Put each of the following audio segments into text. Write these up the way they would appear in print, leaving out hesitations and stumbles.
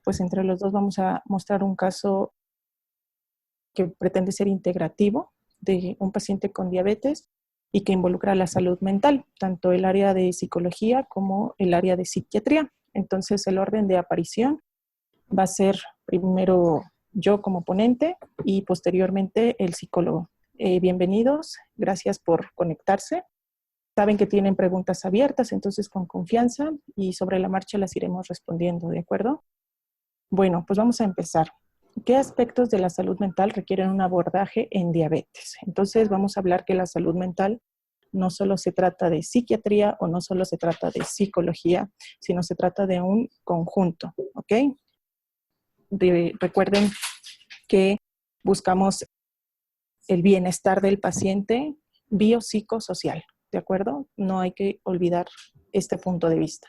pues entre los dos vamos a mostrar un caso que pretende ser integrativo de un paciente con diabetes y que involucra la salud mental, tanto el área de psicología como el área de psiquiatría. Entonces, el orden de aparición va a ser primero yo como ponente y posteriormente el psicólogo. Bienvenidos, gracias por conectarse. Saben que tienen preguntas abiertas, entonces con confianza y sobre la marcha las iremos respondiendo, ¿de acuerdo? Bueno, pues vamos a empezar. ¿Qué aspectos de la salud mental requieren un abordaje en diabetes? Entonces vamos a hablar que la salud mental no solo se trata de psiquiatría o no solo se trata de psicología, sino se trata de un conjunto, ¿ok? Recuerden que buscamos el bienestar del paciente biopsicosocial, ¿de acuerdo? No hay que olvidar este punto de vista.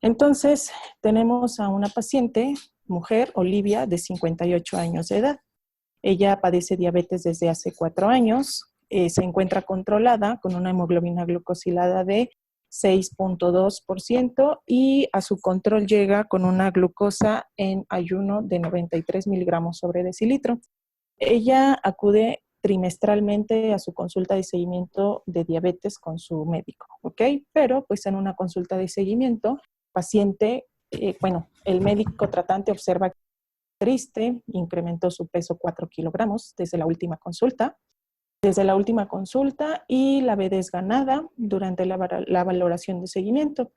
Entonces, tenemos a una paciente, mujer, Olivia, de 58 años de edad. Ella padece diabetes desde hace 4 años, se encuentra controlada con una hemoglobina glucosilada de 6.2% y a su control llega con una glucosa en ayuno de 93 miligramos sobre decilitro. Ella acude trimestralmente a su consulta de seguimiento de diabetes con su médico, ¿ok? Pero pues en una consulta de seguimiento, paciente, el médico tratante observa que triste, incrementó su peso 4 kilogramos desde la última consulta. Y la ve desganada durante la valoración de seguimiento.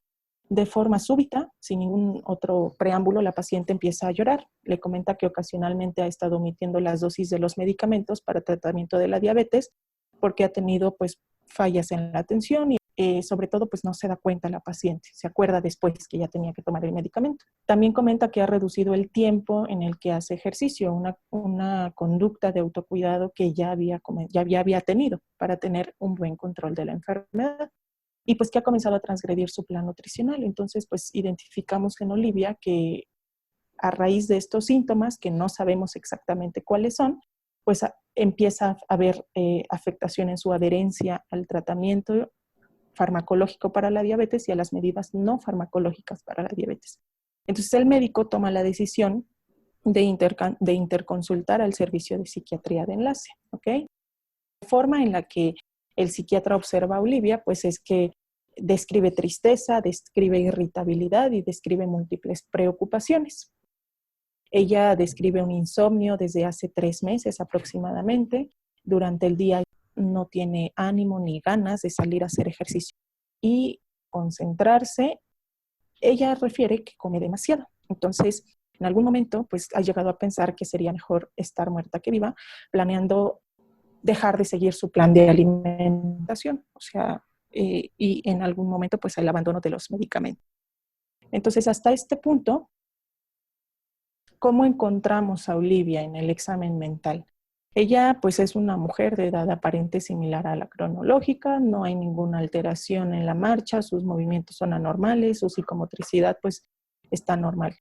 De forma súbita, sin ningún otro preámbulo, la paciente empieza a llorar. Le comenta que ocasionalmente ha estado omitiendo las dosis de los medicamentos para tratamiento de la diabetes porque ha tenido pues fallas en la atención y sobre todo pues no se da cuenta la paciente, se acuerda después que ya tenía que tomar el medicamento. También comenta que ha reducido el tiempo en el que hace ejercicio, una conducta de autocuidado que ya había tenido para tener un buen control de la enfermedad. Y pues que ha comenzado a transgredir su plan nutricional. Entonces, pues identificamos en Olivia que a raíz de estos síntomas, que no sabemos exactamente cuáles son, pues empieza a haber afectación en su adherencia al tratamiento farmacológico para la diabetes y a las medidas no farmacológicas para la diabetes. Entonces, el médico toma la decisión de interconsultar al servicio de psiquiatría de enlace, ¿ok? La forma en la que el psiquiatra observa a Olivia, pues es que describe tristeza, describe irritabilidad y describe múltiples preocupaciones. Ella describe un insomnio desde hace 3 meses aproximadamente. Durante el día no tiene ánimo ni ganas de salir a hacer ejercicio y concentrarse. Ella refiere que come demasiado. Entonces, en algún momento, pues ha llegado a pensar que sería mejor estar muerta que viva, planeando dejar de seguir su plan de alimentación, o sea, y en algún momento pues el abandono de los medicamentos. Entonces, hasta este punto, ¿cómo encontramos a Olivia en el examen mental? Ella pues es una mujer de edad aparente similar a la cronológica, no hay ninguna alteración en la marcha, sus movimientos son anormales, su psicomotricidad pues está normal.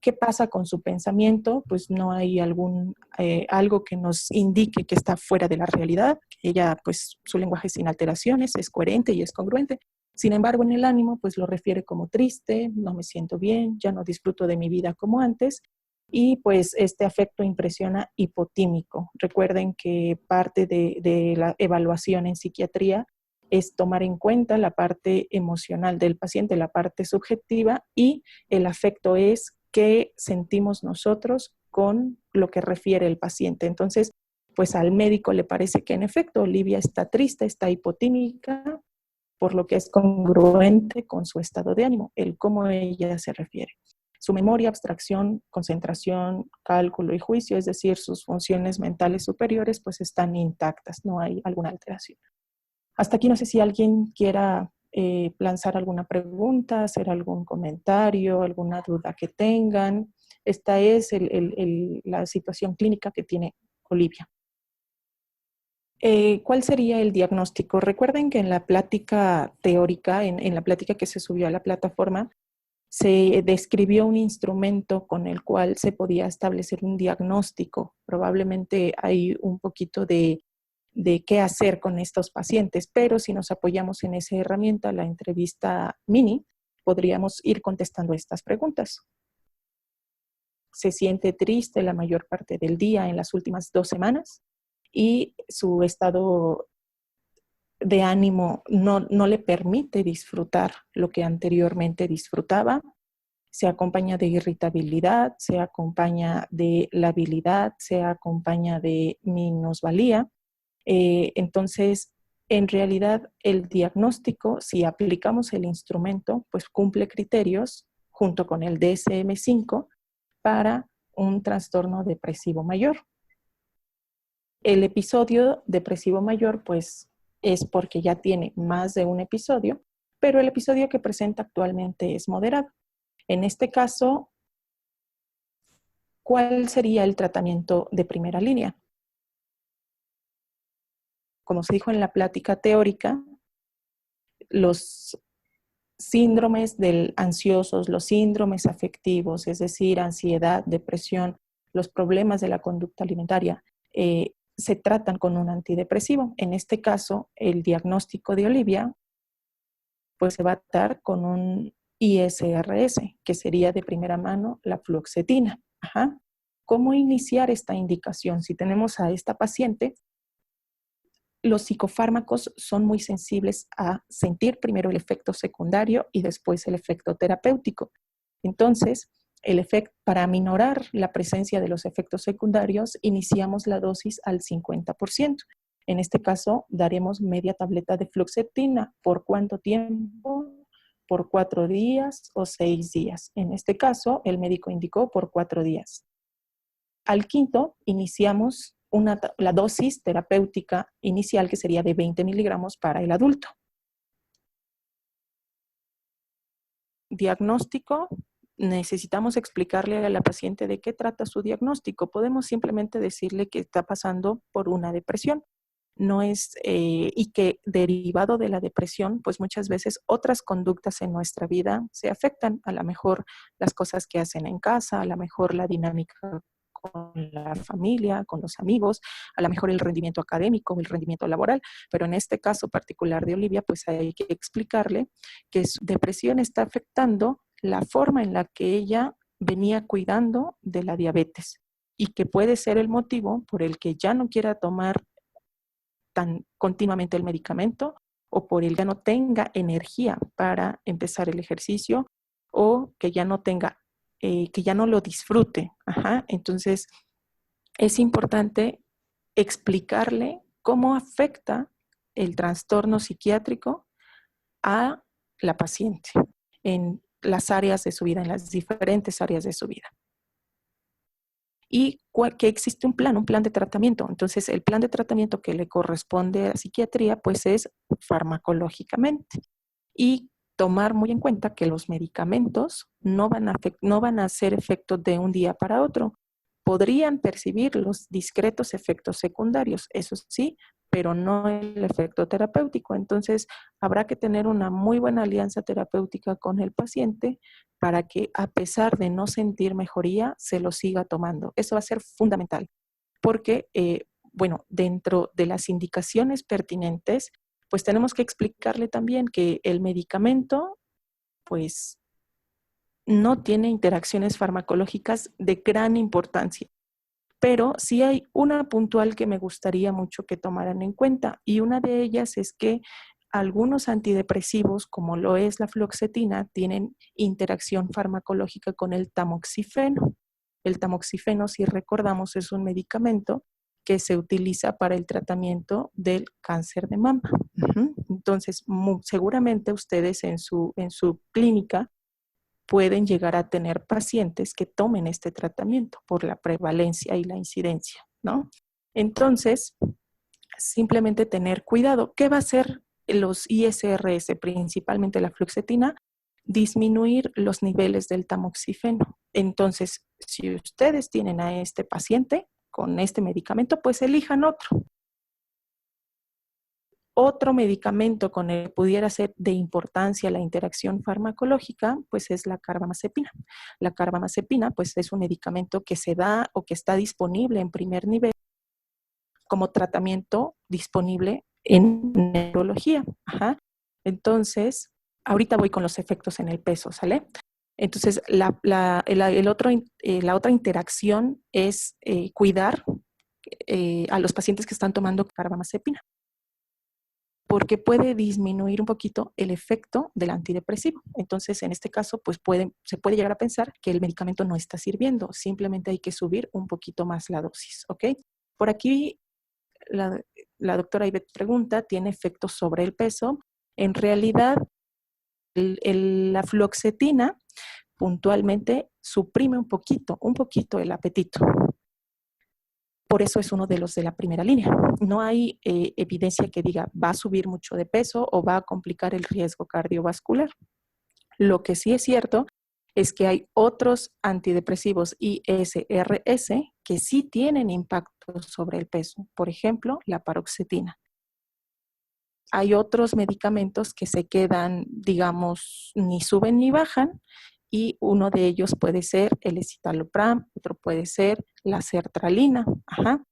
¿Qué pasa con su pensamiento? Pues no hay algo que nos indique que está fuera de la realidad. Ella, pues su lenguaje es sin alteraciones, es coherente y es congruente. Sin embargo, en el ánimo, pues lo refiere como triste, no me siento bien, ya no disfruto de mi vida como antes. Y pues este afecto impresiona hipotímico. Recuerden que parte de la evaluación en psiquiatría es tomar en cuenta la parte emocional del paciente, la parte subjetiva, y el afecto es qué sentimos nosotros con lo que refiere el paciente. Entonces, pues al médico le parece que en efecto Olivia está triste, está hipotímica, por lo que es congruente con su estado de ánimo, el cómo ella se refiere. Su memoria, abstracción, concentración, cálculo y juicio, es decir, sus funciones mentales superiores, pues están intactas, no hay alguna alteración. Hasta aquí no sé si alguien quiera lanzar alguna pregunta, hacer algún comentario, alguna duda que tengan. Esta es la situación clínica que tiene Olivia. ¿Cuál sería el diagnóstico? Recuerden que en la plática teórica, en la plática que se subió a la plataforma, se describió un instrumento con el cual se podía establecer un diagnóstico. Probablemente hay un poquito de qué hacer con estos pacientes, pero si nos apoyamos en esa herramienta, la entrevista mini, podríamos ir contestando estas preguntas. se siente triste la mayor parte del día en las últimas 2 semanas y su estado de ánimo no le permite disfrutar lo que anteriormente disfrutaba. Se acompaña de irritabilidad, se acompaña de labilidad, se acompaña de minusvalía. Entonces, en realidad, el diagnóstico, si aplicamos el instrumento, pues cumple criterios junto con el DSM-5 para un trastorno depresivo mayor. El episodio depresivo mayor, pues, es porque ya tiene más de un episodio, pero el episodio que presenta actualmente es moderado. En este caso, ¿cuál sería el tratamiento de primera línea? Como se dijo en la plática teórica, los síndromes del ansiosos, los síndromes afectivos, es decir, ansiedad, depresión, los problemas de la conducta alimentaria, se tratan con un antidepresivo. En este caso, el diagnóstico de Olivia, pues se va a tratar con un ISRS, que sería de primera mano la fluoxetina. Ajá. ¿Cómo iniciar esta indicación? Si tenemos a esta paciente, los psicofármacos son muy sensibles a sentir primero el efecto secundario y después el efecto terapéutico. Entonces, para aminorar la presencia de los efectos secundarios, iniciamos la dosis al 50%. En este caso, daremos media tableta de fluoxetina. ¿Por cuánto tiempo? Por 4 días o 6 días. En este caso, el médico indicó por 4 días. Al quinto, iniciamos la dosis terapéutica inicial, que sería de 20 miligramos para el adulto. Diagnóstico. Necesitamos explicarle a la paciente de qué trata su diagnóstico. Podemos simplemente decirle que está pasando por una depresión. No es, y que derivado de la depresión, pues muchas veces otras conductas en nuestra vida se afectan. A lo mejor las cosas que hacen en casa, a lo mejor la dinámica con la familia, con los amigos, a lo mejor el rendimiento académico, el rendimiento laboral, pero en este caso particular de Olivia, pues hay que explicarle que su depresión está afectando la forma en la que ella venía cuidando de la diabetes y que puede ser el motivo por el que ya no quiera tomar tan continuamente el medicamento o por el que ya no tenga energía para empezar el ejercicio o que ya no tenga, que ya no lo disfrute. Ajá. Entonces, es importante explicarle cómo afecta el trastorno psiquiátrico a la paciente en las áreas de su vida, en las diferentes áreas de su vida. Y que existe un plan de tratamiento. Entonces, el plan de tratamiento que le corresponde a la psiquiatría, pues es farmacológicamente. Y tomar muy en cuenta que los medicamentos no van a hacer efectos de un día para otro. Podrían percibir los discretos efectos secundarios, eso sí, pero no el efecto terapéutico. Entonces, habrá que tener una muy buena alianza terapéutica con el paciente para que, a pesar de no sentir mejoría, se lo siga tomando. Eso va a ser fundamental, porque, bueno, dentro de las indicaciones pertinentes, pues tenemos que explicarle también que el medicamento, pues, no tiene interacciones farmacológicas de gran importancia. Pero sí hay una puntual que me gustaría mucho que tomaran en cuenta, y una de ellas es que algunos antidepresivos, como lo es la fluoxetina, tienen interacción farmacológica con el tamoxifeno. El tamoxifeno, si recordamos, es un medicamento que se utiliza para el tratamiento del cáncer de mama. Entonces, seguramente ustedes en su clínica pueden llegar a tener pacientes que tomen este tratamiento por la prevalencia y la incidencia, ¿no? Entonces, simplemente tener cuidado. ¿Qué va a hacer los ISRS, principalmente la fluoxetina? Disminuir los niveles del tamoxifeno. Entonces, si ustedes tienen a este paciente con este medicamento, pues elijan otro. Otro medicamento con el que pudiera ser de importancia la interacción farmacológica, pues es la carbamazepina. La carbamazepina, pues es un medicamento que se da o que está disponible en primer nivel como tratamiento disponible en neurología. Ajá. Entonces, ahorita voy con los efectos en el peso, ¿sale? Entonces, la otra interacción es cuidar a los pacientes que están tomando carbamazepina, porque puede disminuir un poquito el efecto del antidepresivo. Entonces, en este caso, pues se puede llegar a pensar que el medicamento no está sirviendo, simplemente hay que subir un poquito más la dosis, ¿ok? Por aquí, la doctora Ivette pregunta, ¿tiene efectos sobre el peso? En realidad, la fluoxetina puntualmente suprime un poquito el apetito. Por eso es uno de los de la primera línea. No hay evidencia que diga va a subir mucho de peso o va a complicar el riesgo cardiovascular. Lo que sí es cierto es que hay otros antidepresivos ISRS que sí tienen impacto sobre el peso. Por ejemplo, la paroxetina. Hay otros medicamentos que se quedan, digamos, ni suben ni bajan, y uno de ellos puede ser el escitalopram, otro puede ser la sertralina. Ajá.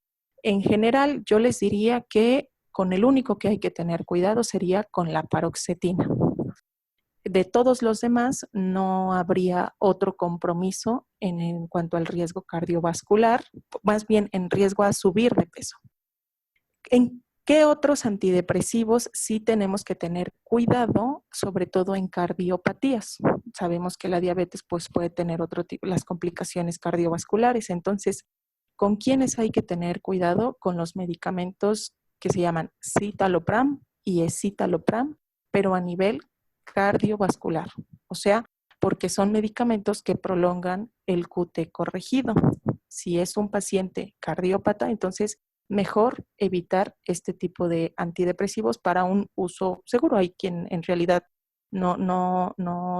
En general, yo les diría que con el único que hay que tener cuidado sería con la paroxetina. De todos los demás, no habría otro compromiso en cuanto al riesgo cardiovascular, más bien en riesgo a subir de peso. ¿En qué otros antidepresivos sí tenemos que tener cuidado, sobre todo en cardiopatías? Sabemos que la diabetes pues, puede tener otro tipo, las complicaciones cardiovasculares. Entonces, ¿con quiénes hay que tener cuidado? Con los medicamentos que se llaman citalopram y escitalopram, pero a nivel cardiovascular. O sea, porque son medicamentos que prolongan el QT corregido. Si es un paciente cardiópata, entonces mejor evitar este tipo de antidepresivos para un uso seguro. Hay quien en realidad no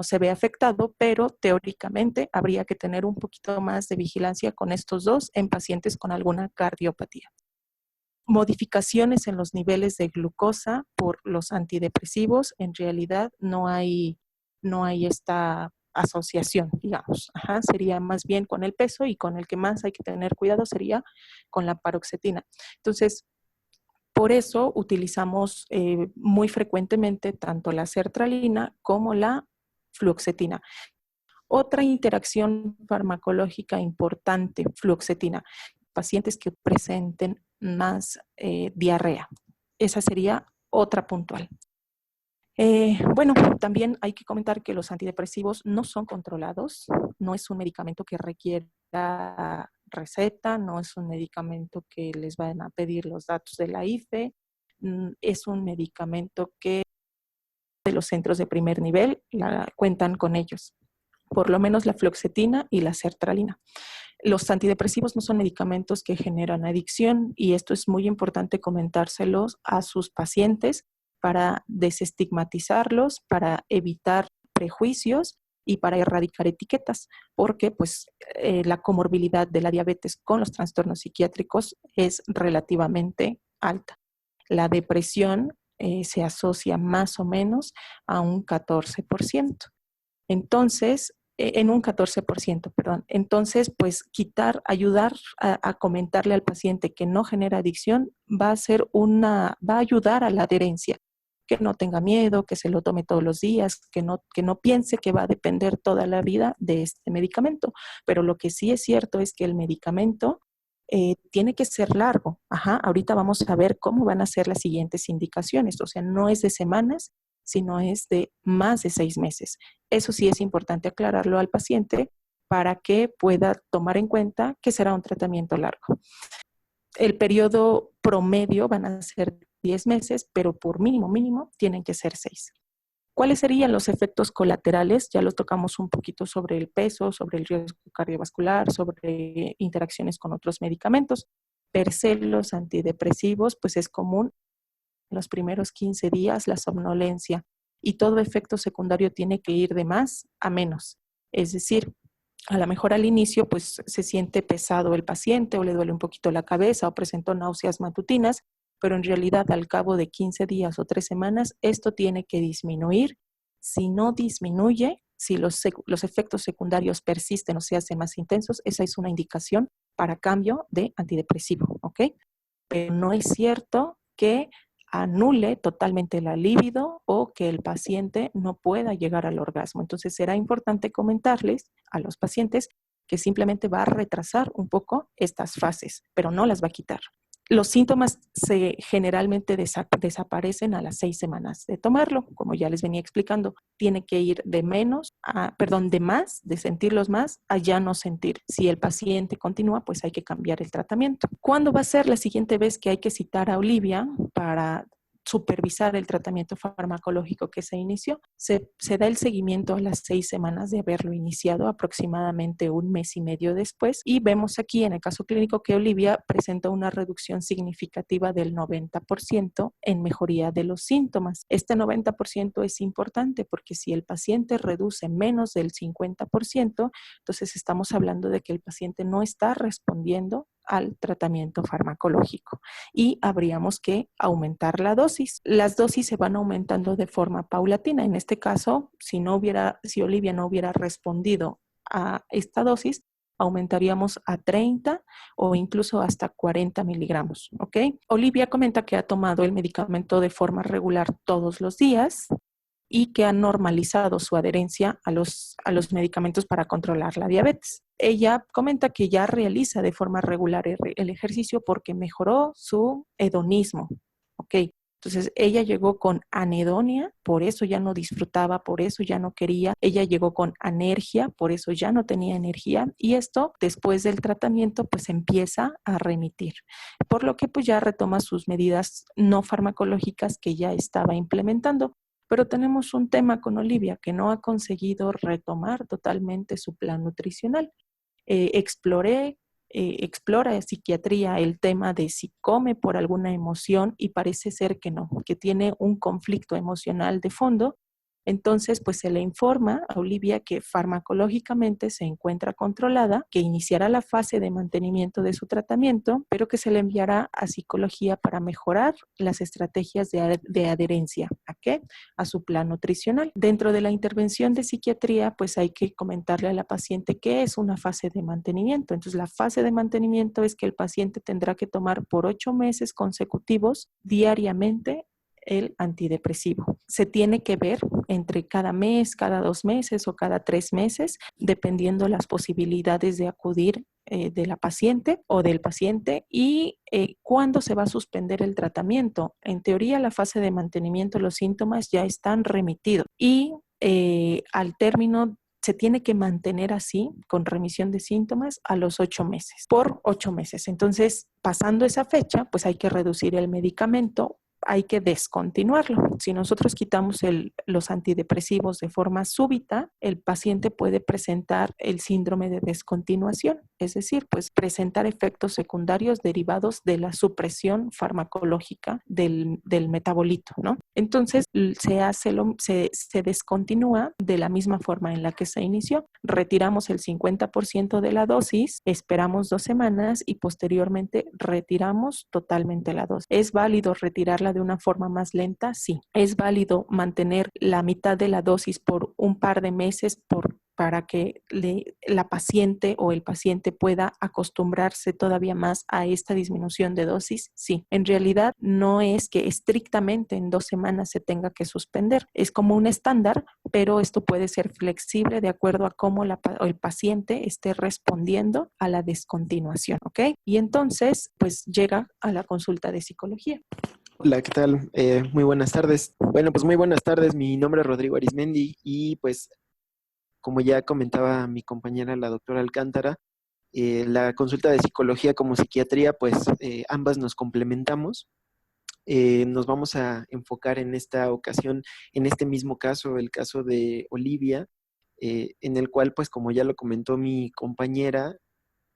se ve afectado, pero teóricamente habría que tener un poquito más de vigilancia con estos dos en pacientes con alguna cardiopatía. Modificaciones en los niveles de glucosa por los antidepresivos, en realidad no hay esta asociación, digamos. Ajá, sería más bien con el peso, y con el que más hay que tener cuidado sería con la paroxetina. Entonces, por eso utilizamos muy frecuentemente tanto la sertralina como la fluoxetina. Otra interacción farmacológica importante, fluoxetina, pacientes que presenten más diarrea. Esa sería otra puntual. Bueno, también hay que comentar que los antidepresivos no son controlados, no es un medicamento que requiera receta, no es un medicamento que les van a pedir los datos de la IFE, es un medicamento que de los centros de primer nivel cuentan con ellos, por lo menos la fluoxetina y la sertralina. Los antidepresivos no son medicamentos que generan adicción, y esto es muy importante comentárselos a sus pacientes para desestigmatizarlos, para evitar prejuicios y para erradicar etiquetas, porque pues, la comorbilidad de la diabetes con los trastornos psiquiátricos es relativamente alta. La depresión se asocia más o menos a un 14%. Entonces, en un 14%, perdón. Entonces, pues ayudar a comentarle al paciente que no genera adicción va a ayudar a la adherencia, que no tenga miedo, que se lo tome todos los días, que no piense que va a depender toda la vida de este medicamento. Pero lo que sí es cierto es que el medicamento tiene que ser largo. Ajá, ahorita vamos a ver cómo van a ser las siguientes indicaciones. O sea, no es de semanas, sino es de más de 6 meses. Eso sí es importante aclararlo al paciente para que pueda tomar en cuenta que será un tratamiento largo. El periodo promedio van a ser 10 meses, pero por mínimo tienen que ser 6. ¿Cuáles serían los efectos colaterales? Ya los tocamos un poquito sobre el peso, sobre el riesgo cardiovascular, sobre interacciones con otros medicamentos. Per se, los antidepresivos, pues es común los primeros 15 días la somnolencia, y todo efecto secundario tiene que ir de más a menos. Es decir, a lo mejor al inicio pues se siente pesado el paciente, o le duele un poquito la cabeza, o presentó náuseas matutinas, pero en realidad al cabo de 15 días o 3 semanas esto tiene que disminuir. Si no disminuye, si los efectos secundarios persisten o se hacen más intensos, esa es una indicación para cambio de antidepresivo, ¿ok? Pero no es cierto que anule totalmente la libido o que el paciente no pueda llegar al orgasmo. Entonces será importante comentarles a los pacientes que simplemente va a retrasar un poco estas fases, pero no las va a quitar. Los síntomas generalmente desaparecen a las 6 semanas de tomarlo, como ya les venía explicando. Tiene que ir de más, de sentirlos más, a ya no sentir. Si el paciente continúa, pues hay que cambiar el tratamiento. ¿Cuándo va a ser la siguiente vez que hay que citar a Olivia para supervisar el tratamiento farmacológico que se inició? Se da el seguimiento a las 6 semanas de haberlo iniciado, aproximadamente un mes y medio después, y vemos aquí en el caso clínico que Olivia presenta una reducción significativa del 90% en mejoría de los síntomas. Este 90% es importante porque si el paciente reduce menos del 50%, entonces estamos hablando de que el paciente no está respondiendo al tratamiento farmacológico y habríamos que aumentar la dosis. Las dosis se van aumentando de forma paulatina. En este caso, si Olivia no hubiera respondido a esta dosis, aumentaríamos a 30 o incluso hasta 40 miligramos, ¿ok? Olivia comenta que ha tomado el medicamento de forma regular todos los días y que ha normalizado su adherencia a los medicamentos para controlar la diabetes. Ella comenta que ya realiza de forma regular el ejercicio porque mejoró su hedonismo, ¿ok? Entonces ella llegó con anedonia, por eso ya no disfrutaba, por eso ya no quería. Ella llegó con anergia, por eso ya no tenía energía. Y esto después del tratamiento pues empieza a remitir. Por lo que pues ya retoma sus medidas no farmacológicas que ya estaba implementando. Pero tenemos un tema con Olivia que no ha conseguido retomar totalmente su plan nutricional. Explora en psiquiatría el tema de si come por alguna emoción y parece ser que no, que tiene un conflicto emocional de fondo. Entonces, pues se le informa a Olivia que farmacológicamente se encuentra controlada, que iniciará la fase de mantenimiento de su tratamiento, pero que se le enviará a psicología para mejorar las estrategias de adherencia. ¿A qué? A su plan nutricional. Dentro de la intervención de psiquiatría, pues hay que comentarle a la paciente qué es una fase de mantenimiento. Entonces, la fase de mantenimiento es que el paciente tendrá que tomar por 8 meses consecutivos diariamente el antidepresivo. Se tiene que ver entre cada mes, cada 2 meses o cada 3 meses, dependiendo las posibilidades de acudir de la paciente o del paciente y cuándo se va a suspender el tratamiento. En teoría, la fase de mantenimiento, los síntomas ya están remitidos y al término se tiene que mantener así, con remisión de síntomas, a los 8 meses, por 8 meses. Entonces, pasando esa fecha, pues hay que reducir el medicamento, hay que descontinuarlo. Si nosotros quitamos los antidepresivos de forma súbita, el paciente puede presentar el síndrome de descontinuación, es decir, pues presentar efectos secundarios derivados de la supresión farmacológica del metabolito, ¿no? Entonces se descontinúa de la misma forma en la que se inició. Retiramos el 50% de la dosis, esperamos 2 semanas y posteriormente retiramos totalmente la dosis. ¿Es válido retirarla de una forma más lenta? Sí. ¿Es válido mantener la mitad de la dosis por un par de meses para que la paciente o el paciente pueda acostumbrarse todavía más a esta disminución de dosis? Sí. En realidad no es que estrictamente en 2 semanas se tenga que suspender. Es como un estándar, pero esto puede ser flexible de acuerdo a cómo el paciente esté respondiendo a la descontinuación, ¿ok? Y entonces, pues llega a la consulta de psicología. Hola, ¿qué tal? Muy buenas tardes. Bueno, pues muy buenas tardes. Mi nombre es Rodrigo Arismendi y pues como ya comentaba mi compañera la doctora Alcántara, la consulta de psicología como psiquiatría, pues ambas nos complementamos. Nos vamos a enfocar en esta ocasión, en este mismo caso, el caso de Olivia, en el cual, pues como ya lo comentó mi compañera,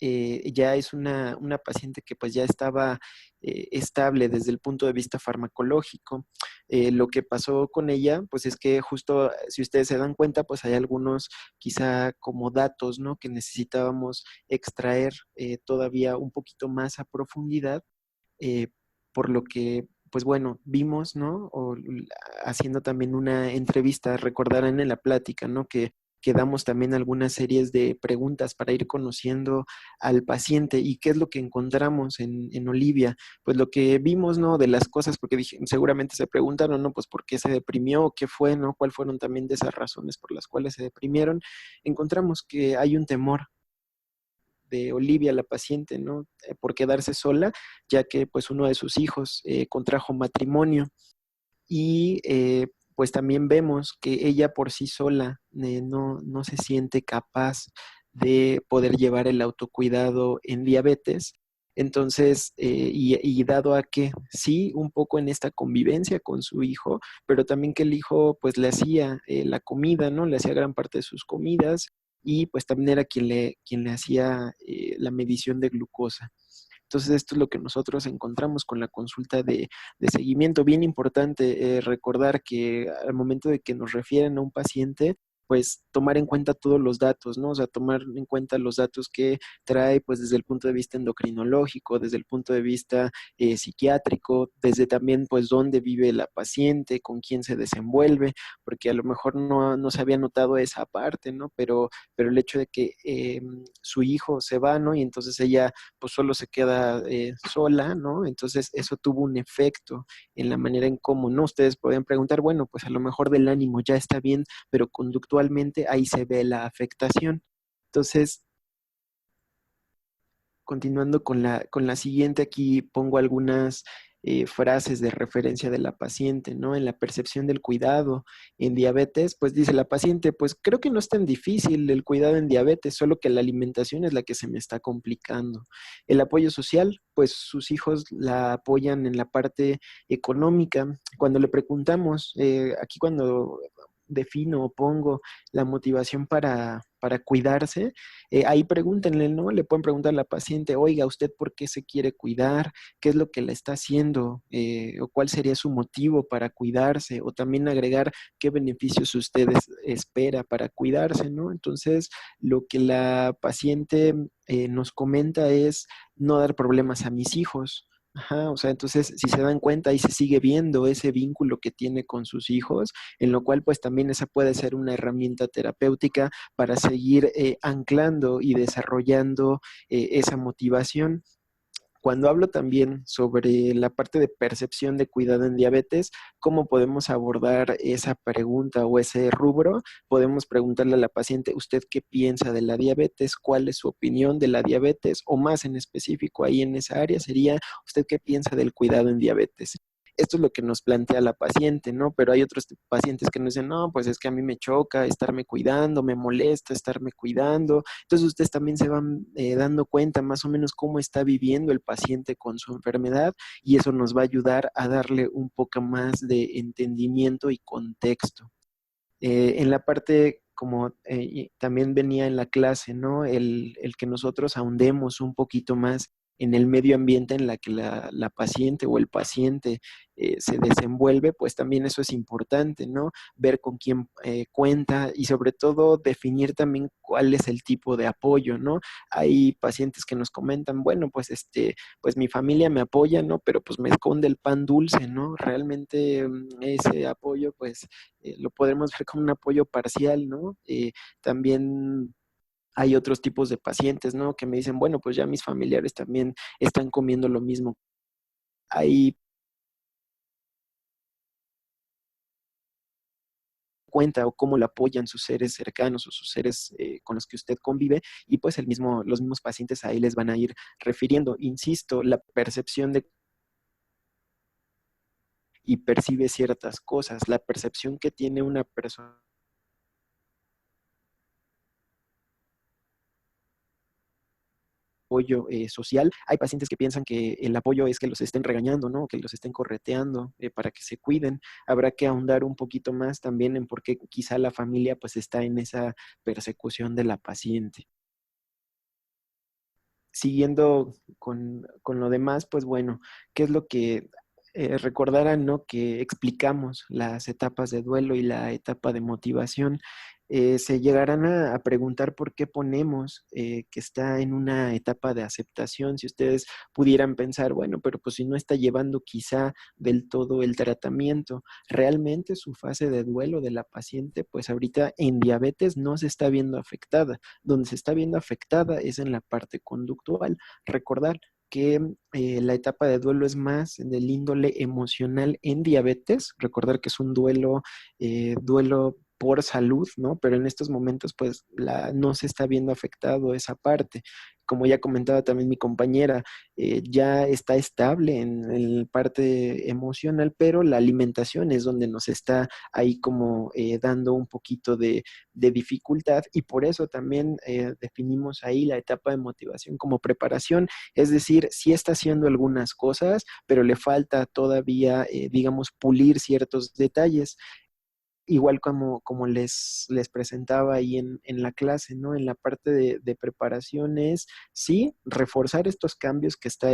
ya es una paciente que pues ya estaba estable desde el punto de vista farmacológico. Lo que pasó con ella, pues es que justo, si ustedes se dan cuenta, pues hay algunos quizá como datos, ¿no? Que necesitábamos extraer todavía un poquito más a profundidad, eh, por lo que, pues bueno, vimos, ¿no? Haciendo también una entrevista, recordarán en la plática, ¿no? Que que damos también algunas series de preguntas para ir conociendo al paciente y qué es lo que encontramos en Olivia. Pues lo que vimos, ¿no? De las cosas, porque seguramente se preguntaron, ¿no? Pues por qué se deprimió, qué fue, ¿no? ¿Cuáles fueron también de esas razones por las cuales se deprimieron? Encontramos que hay un temor de Olivia, la paciente, ¿no? Por quedarse sola, ya que pues uno de sus hijos contrajo matrimonio y pues también vemos que ella por sí sola no se siente capaz de poder llevar el autocuidado en diabetes. Entonces, y dado a que sí, un poco en esta convivencia con su hijo, pero también que el hijo pues le hacía la comida, ¿no? Le hacía gran parte de sus comidas y pues también era quien le hacía la medición de glucosa. Entonces, esto es lo que nosotros encontramos con la consulta de seguimiento. Bien importante recordar que al momento de que nos refieren a un paciente, pues tomar en cuenta todos los datos, ¿no? O sea, tomar en cuenta los datos que trae, pues desde el punto de vista endocrinológico, desde el punto de vista psiquiátrico, desde también, pues, dónde vive la paciente, con quién se desenvuelve, porque a lo mejor no se había notado esa parte, ¿no? Pero el hecho de que su hijo se va, ¿no? Y entonces ella pues solo se queda sola, ¿no? Entonces eso tuvo un efecto en la manera en cómo, ¿no? Ustedes podrían preguntar, bueno, pues a lo mejor del ánimo ya está bien, pero conductualmente ahí se ve la afectación. Entonces, continuando con la siguiente, aquí pongo algunas frases de referencia de la paciente, ¿no? En la percepción del cuidado en diabetes, pues dice la paciente, pues creo que no es tan difícil el cuidado en diabetes, solo que la alimentación es la que se me está complicando. El apoyo social, pues sus hijos la apoyan en la parte económica. Cuando le preguntamos, aquí cuando defino o pongo la motivación para cuidarse, ahí pregúntenle, ¿no? Le pueden preguntar a la paciente, oiga, ¿usted por qué se quiere cuidar? ¿Qué es lo que le está haciendo? ¿O cuál sería su motivo para cuidarse? O también agregar qué beneficios usted espera para cuidarse, ¿no? Entonces, lo que la paciente nos comenta es no dar problemas a mis hijos. Ajá, o sea, entonces si se dan cuenta y se sigue viendo ese vínculo que tiene con sus hijos, en lo cual pues también esa puede ser una herramienta terapéutica para seguir anclando y desarrollando esa motivación. Cuando hablo también sobre la parte de percepción de cuidado en diabetes, ¿cómo podemos abordar esa pregunta o ese rubro? Podemos preguntarle a la paciente, ¿usted qué piensa de la diabetes? ¿Cuál es su opinión de la diabetes? O más en específico ahí en esa área sería, ¿usted qué piensa del cuidado en diabetes? Esto es lo que nos plantea la paciente, ¿no? Pero hay otros pacientes que nos dicen, no, pues es que a mí me choca estarme cuidando, me molesta estarme cuidando. Entonces ustedes también se van dando cuenta más o menos cómo está viviendo el paciente con su enfermedad y eso nos va a ayudar a darle un poco más de entendimiento y contexto. En la parte, como también venía en la clase, ¿no? El que nosotros ahondemos un poquito más en el medio ambiente en la que la paciente o el paciente se desenvuelve, pues también eso es importante, ¿no? Ver con quién cuenta y sobre todo definir también cuál es el tipo de apoyo, ¿no? Hay pacientes que nos comentan, bueno, pues pues mi familia me apoya, ¿no? Pero pues me esconde el pan dulce, ¿no? Realmente ese apoyo, pues lo podremos ver como un apoyo parcial, ¿no? También hay otros tipos de pacientes, ¿no? Que me dicen, bueno, pues ya mis familiares también están comiendo lo mismo. Hay cuenta o cómo le apoyan sus seres cercanos o sus seres con los que usted convive y pues los mismos pacientes ahí les van a ir refiriendo. Insisto, la percepción de y percibe ciertas cosas, la percepción que tiene una persona apoyo social. Hay pacientes que piensan que el apoyo es que los estén regañando, ¿no? Que los estén correteando para que se cuiden. Habrá que ahondar un poquito más también en por qué quizá la familia pues está en esa persecución de la paciente. Siguiendo con lo demás, pues bueno, ¿qué es lo que recordaran, ¿no?, que explicamos las etapas de duelo y la etapa de motivación, se llegarán a preguntar por qué ponemos que está en una etapa de aceptación. Si ustedes pudieran pensar, bueno, pero pues si no está llevando quizá del todo el tratamiento, realmente su fase de duelo de la paciente, pues ahorita en diabetes no se está viendo afectada. Donde se está viendo afectada es en la parte conductual. Recordar que la etapa de duelo es más del índole emocional en diabetes. Recordar que es un duelo por salud, ¿no? Pero en estos momentos, pues, no se está viendo afectado esa parte. Como ya comentaba también mi compañera, ya está estable en la parte emocional, pero la alimentación es donde nos está ahí como dando un poquito de dificultad, y por eso también definimos ahí la etapa de motivación como preparación. Es decir, sí está haciendo algunas cosas, pero le falta todavía, digamos, pulir ciertos detalles. Igual como les presentaba ahí en la clase, ¿no? En la parte de preparación es, sí, reforzar estos cambios que está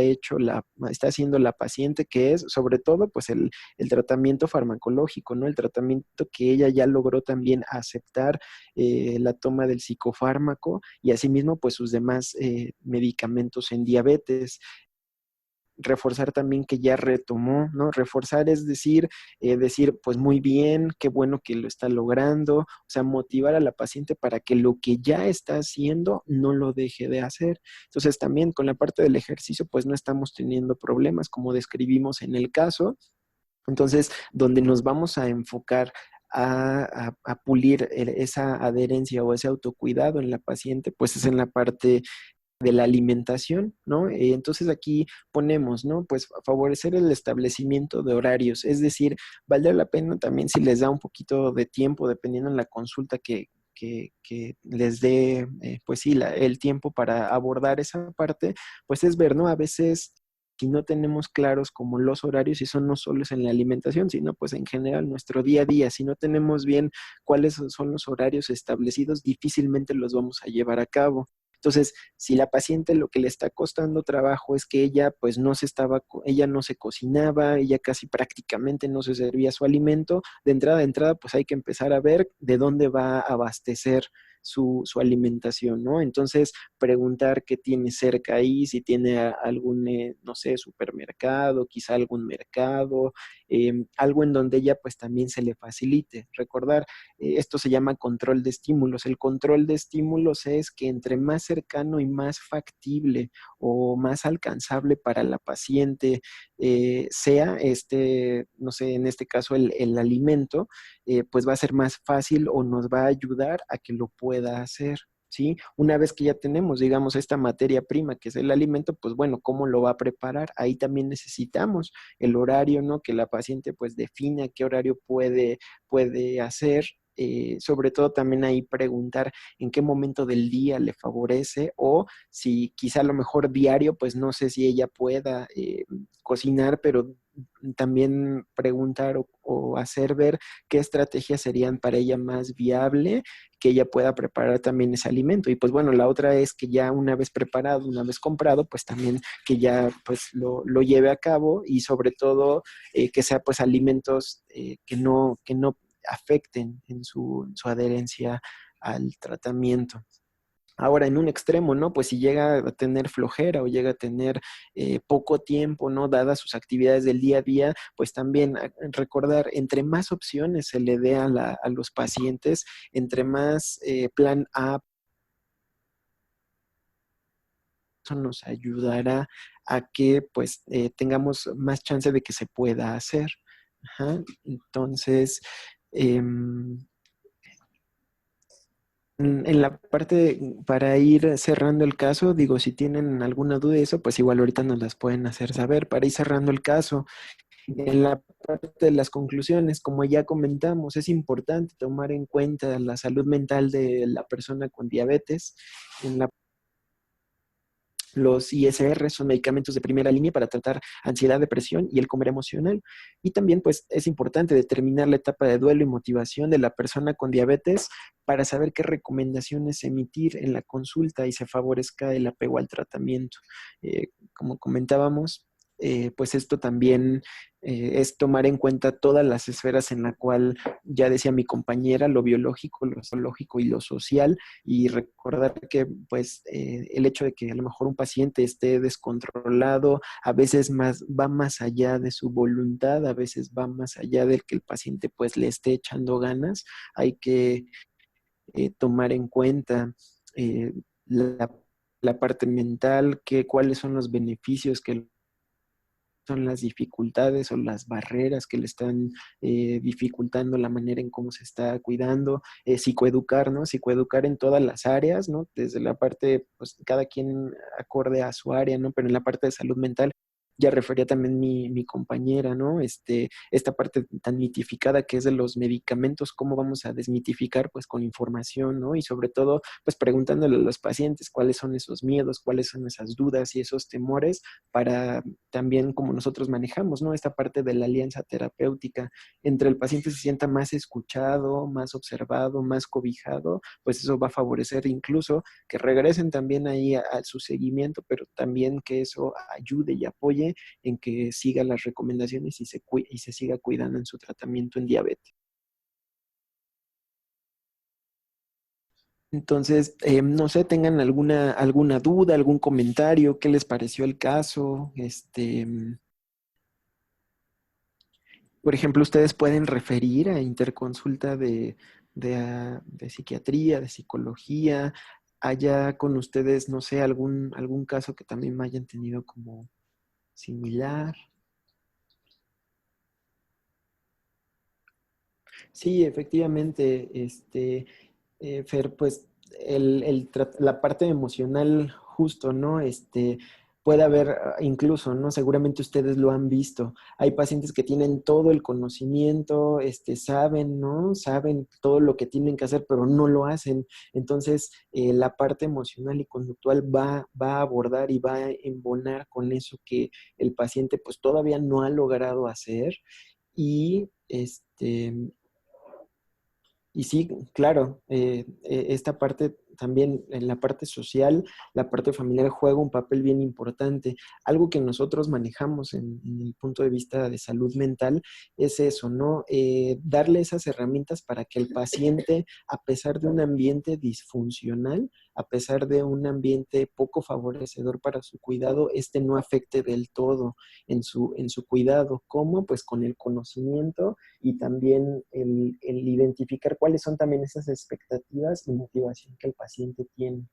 haciendo la paciente, que es sobre todo pues el tratamiento farmacológico, ¿no? El tratamiento que ella ya logró también aceptar, la toma del psicofármaco y asimismo pues sus demás medicamentos en diabetes. Reforzar también que ya retomó, ¿no? Reforzar es decir, pues muy bien, qué bueno que lo está logrando, o sea, motivar a la paciente para que lo que ya está haciendo no lo deje de hacer. Entonces, también con la parte del ejercicio, pues no estamos teniendo problemas, como describimos en el caso. Entonces, donde nos vamos a enfocar a pulir esa adherencia o ese autocuidado en la paciente, pues es en la parte de la alimentación, ¿no? Entonces aquí ponemos, ¿no? Pues favorecer el establecimiento de horarios, es decir, valdría la pena también si les da un poquito de tiempo, dependiendo en la consulta que les dé, pues sí, el tiempo para abordar esa parte, pues es ver, ¿no? A veces si no tenemos claros como los horarios, y eso no solo es en la alimentación, sino pues en general nuestro día a día, si no tenemos bien cuáles son los horarios establecidos, difícilmente los vamos a llevar a cabo. Entonces, si la paciente lo que le está costando trabajo es que ella pues ella no se cocinaba, ella casi prácticamente no se servía su alimento, de entrada pues hay que empezar a ver de dónde va a abastecer su alimentación, ¿no? Entonces, preguntar qué tiene cerca ahí, si tiene algún, no sé, supermercado, quizá algún mercado, algo en donde ella pues también se le facilite. Recordar, esto se llama control de estímulos. El control de estímulos es que entre más cercano y más factible o más alcanzable para la paciente sea no sé, en este caso el alimento, pues va a ser más fácil o nos va a ayudar a que lo pueda hacer. ¿Sí? Una vez que ya tenemos, digamos, esta materia prima que es el alimento, pues bueno, ¿cómo lo va a preparar? Ahí también necesitamos el horario, ¿no? Que la paciente pues defina qué horario puede hacer. Sobre todo también ahí preguntar en qué momento del día le favorece, o si quizá a lo mejor diario, pues no sé si ella pueda cocinar, pero también preguntar o hacer ver qué estrategias serían para ella más viable, que ella pueda preparar también ese alimento. Y pues bueno, la otra es que ya una vez preparado, una vez comprado, pues también que ya pues lo lleve a cabo, y sobre todo que sea pues alimentos que no afecten en su adherencia al tratamiento. Ahora, en un extremo, ¿no? Pues si llega a tener flojera o llega a tener poco tiempo, ¿no? Dadas sus actividades del día a día, pues también recordar, entre más opciones se le dé a los pacientes, entre más plan A, eso nos ayudará a que pues tengamos más chance de que se pueda hacer. Ajá. Entonces, en la parte, para ir cerrando el caso, digo, si tienen alguna duda de eso, pues igual ahorita nos las pueden hacer saber. Para ir cerrando el caso, en la parte de las conclusiones, como ya comentamos, es importante tomar en cuenta la salud mental de la persona con diabetes. Los ISR son medicamentos de primera línea para tratar ansiedad, depresión y el comer emocional. Y también, pues, es importante determinar la etapa de duelo y motivación de la persona con diabetes para saber qué recomendaciones emitir en la consulta y se favorezca el apego al tratamiento. Como comentábamos, pues esto también es tomar en cuenta todas las esferas en la cual, ya decía mi compañera, lo biológico, lo zoológico y lo social, y recordar que pues el hecho de que a lo mejor un paciente esté descontrolado, a veces va más allá de su voluntad, a veces va más allá del que el paciente pues le esté echando ganas. Hay que tomar en cuenta eh, la, la parte mental, cuáles son los beneficios, que son las dificultades o las barreras que le están dificultando la manera en cómo se está cuidando, psicoeducar, ¿no? Psicoeducar en todas las áreas, ¿no? Desde la parte, pues cada quien acorde a su área, ¿no? Pero en la parte de salud mental, ya refería también mi compañera, ¿no? Esta parte tan mitificada que es de los medicamentos, cómo vamos a desmitificar, pues con información, ¿no? Y sobre todo, pues preguntándole a los pacientes cuáles son esos miedos, cuáles son esas dudas y esos temores para también como nosotros manejamos, ¿no? Esta parte de la alianza terapéutica, entre el paciente se sienta más escuchado, más observado, más cobijado, pues eso va a favorecer incluso que regresen también ahí a su seguimiento, pero también que eso ayude y apoye en que siga las recomendaciones y se siga cuidando en su tratamiento en diabetes. Entonces, no sé, tengan alguna duda, algún comentario, qué les pareció el caso. Por ejemplo, ustedes pueden referir a interconsulta de psiquiatría, de psicología. Haya con ustedes, no sé, algún caso que también me hayan tenido como similar. Sí, efectivamente, Fer, pues la parte emocional justo, ¿no? Puede haber incluso, ¿no? Seguramente ustedes lo han visto. Hay pacientes que tienen todo el conocimiento, saben, ¿no? Saben todo lo que tienen que hacer, pero no lo hacen. Entonces, la parte emocional y conductual va a abordar y va a embonar con eso que el paciente pues todavía no ha logrado hacer. Y y sí, claro, esta parte también, en la parte social, la parte familiar juega un papel bien importante. Algo que nosotros manejamos en el punto de vista de salud mental es eso, ¿no? Darle esas herramientas para que el paciente, a pesar de un ambiente disfuncional, a pesar de un ambiente poco favorecedor para su cuidado, no afecte del todo en su cuidado. ¿Cómo? Pues con el conocimiento y también el identificar cuáles son también esas expectativas y motivación que el paciente tiene.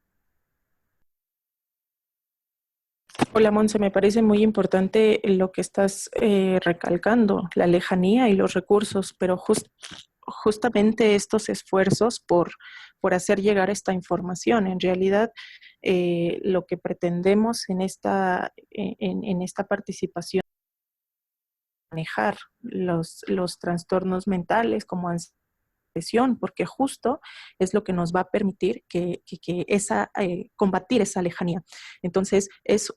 Hola, Monse, me parece muy importante lo que estás recalcando, la lejanía y los recursos, pero justamente estos esfuerzos por hacer llegar esta información. En realidad, lo que pretendemos en esta participación es manejar los trastornos mentales como ansiedad, porque justo es lo que nos va a permitir combatir esa lejanía. Entonces, es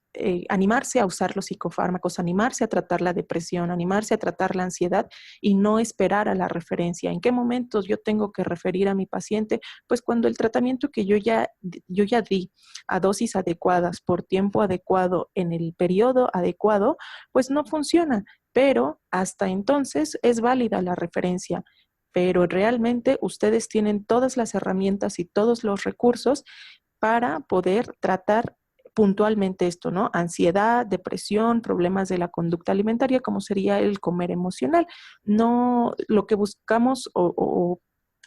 animarse a usar los psicofármacos, animarse a tratar la depresión, animarse a tratar la ansiedad y no esperar a la referencia. ¿En qué momentos yo tengo que referir a mi paciente? Pues cuando el tratamiento que yo ya di a dosis adecuadas, por tiempo adecuado, en el periodo adecuado, pues no funciona. Pero hasta entonces es válida la referencia, pero realmente ustedes tienen todas las herramientas y todos los recursos para poder tratar puntualmente esto, ¿no? Ansiedad, depresión, problemas de la conducta alimentaria, como sería el comer emocional. No, lo que buscamos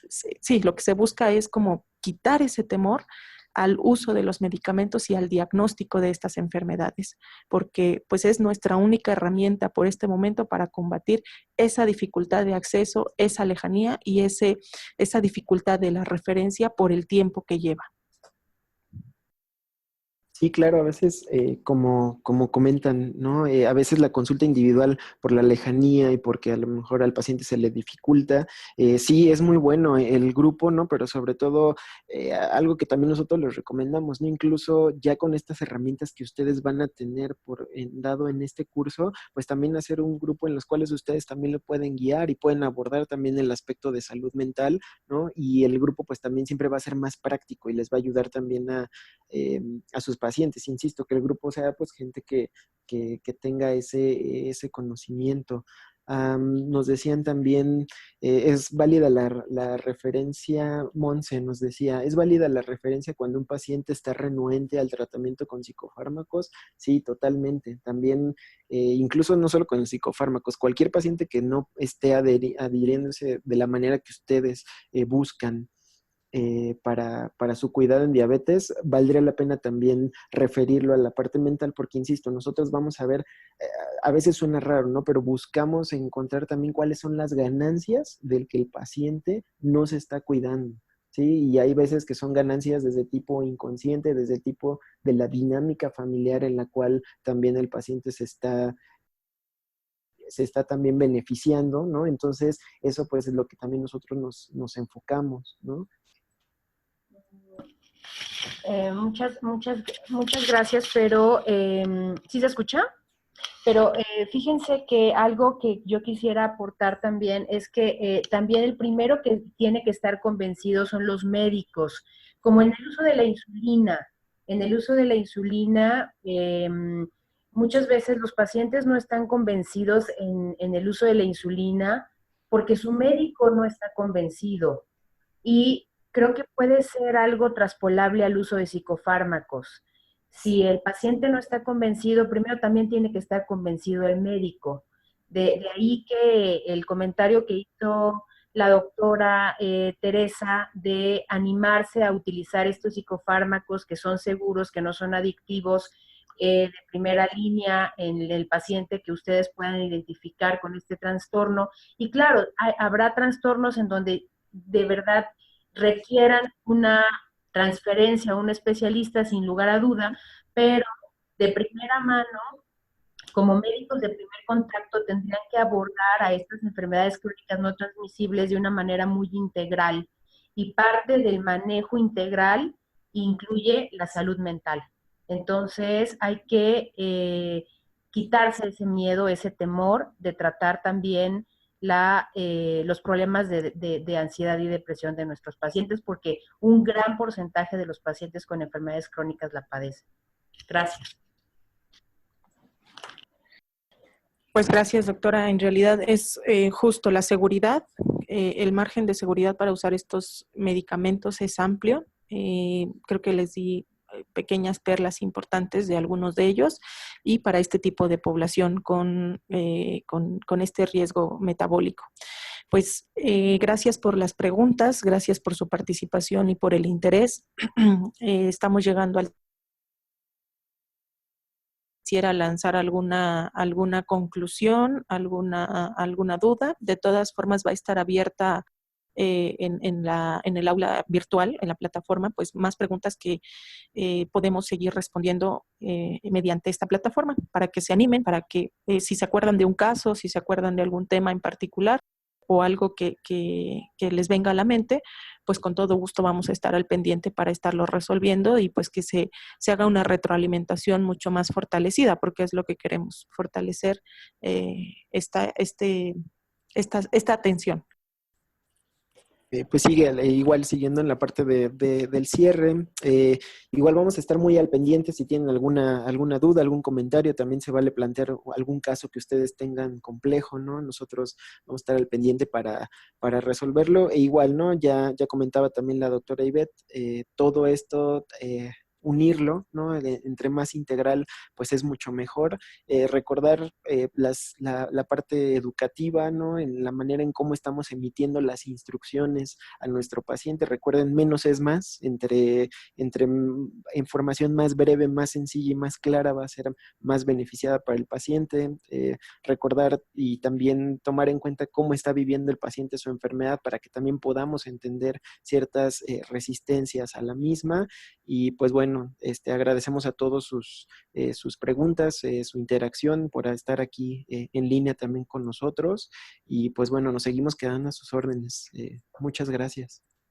sí, lo que se busca es como quitar ese temor al uso de los medicamentos y al diagnóstico de estas enfermedades, porque pues es nuestra única herramienta por este momento para combatir esa dificultad de acceso, esa lejanía y esa dificultad de la referencia por el tiempo que lleva. Sí, claro, a veces, como comentan, ¿no? A veces la consulta individual por la lejanía y porque a lo mejor al paciente se le dificulta, sí, es muy bueno el grupo, ¿no? Pero sobre todo, algo que también nosotros les recomendamos, ¿no? Incluso ya con estas herramientas que ustedes van a tener dado en este curso, pues también hacer un grupo en los cuales ustedes también lo pueden guiar y pueden abordar también el aspecto de salud mental, ¿no? Y el grupo pues también siempre va a ser más práctico y les va a ayudar también a sus pacientes. Insisto, que el grupo sea pues gente que tenga ese conocimiento. Nos decían también, es válida la referencia, Monse nos decía, ¿es válida la referencia cuando un paciente está renuente al tratamiento con psicofármacos? Sí, totalmente. También, incluso no solo con los psicofármacos, cualquier paciente que no esté adhiriéndose de la manera que ustedes buscan para su cuidado en diabetes, valdría la pena también referirlo a la parte mental, porque insisto, nosotros vamos a ver, a veces suena raro, ¿no? Pero buscamos encontrar también cuáles son las ganancias del que el paciente no se está cuidando. Sí, y hay veces que son ganancias desde tipo inconsciente, desde el tipo de la dinámica familiar en la cual también el paciente se está también beneficiando, ¿no? Entonces, eso pues es lo que también nosotros nos enfocamos, ¿no? Muchas gracias, pero ¿sí se escucha? Pero fíjense que algo que yo quisiera aportar también es que también el primero que tiene que estar convencido son los médicos, como en el uso de la insulina. En el uso de la insulina, muchas veces los pacientes no están convencidos en el uso de la insulina porque su médico no está convencido. Y creo que puede ser algo traspolable al uso de psicofármacos. Si el paciente no está convencido, primero también tiene que estar convencido el médico. De ahí que el comentario que hizo la doctora Teresa de animarse a utilizar estos psicofármacos que son seguros, que no son adictivos, de primera línea en el paciente que ustedes puedan identificar con este trastorno. Y claro, habrá trastornos en donde de verdad requieran una transferencia a un especialista sin lugar a duda, pero de primera mano, como médicos de primer contacto, tendrían que abordar a estas enfermedades crónicas no transmisibles de una manera muy integral. Y parte del manejo integral incluye la salud mental. Entonces hay que quitarse ese miedo, ese temor de tratar también los problemas de ansiedad y depresión de nuestros pacientes, porque un gran porcentaje de los pacientes con enfermedades crónicas la padecen. Gracias. Pues gracias, doctora. En realidad es justo la seguridad, el margen de seguridad para usar estos medicamentos es amplio. Creo que les di pequeñas perlas importantes de algunos de ellos y para este tipo de población con este riesgo metabólico. Pues gracias por las preguntas, gracias por su participación y por el interés. Estamos llegando al quisiera lanzar alguna conclusión, alguna duda. De todas formas, va a estar abierta en el aula virtual, en la plataforma, pues más preguntas que podemos seguir respondiendo mediante esta plataforma para que se animen, para que si se acuerdan de un caso, si se acuerdan de algún tema en particular o algo que les venga a la mente, pues con todo gusto vamos a estar al pendiente para estarlo resolviendo y pues que se haga una retroalimentación mucho más fortalecida, porque es lo que queremos, fortalecer esta atención. Pues sigue igual siguiendo en la parte del cierre. Igual vamos a estar muy al pendiente si tienen alguna duda, algún comentario. También se vale plantear algún caso que ustedes tengan complejo, ¿no? Nosotros vamos a estar al pendiente para resolverlo. E igual, ¿no? Ya comentaba también la doctora Ivette, todo esto unirlo, ¿no? Entre más integral, pues es mucho mejor. Recordar la parte educativa, ¿no? En la manera en cómo estamos emitiendo las instrucciones a nuestro paciente. Recuerden, menos es más. Entre información más breve, más sencilla y más clara va a ser más beneficiada para el paciente. Recordar y también tomar en cuenta cómo está viviendo el paciente su enfermedad para que también podamos entender ciertas resistencias a la misma. Y pues bueno, agradecemos a todos sus preguntas, su interacción por estar aquí en línea también con nosotros. Y pues bueno, nos seguimos quedando a sus órdenes. Muchas gracias.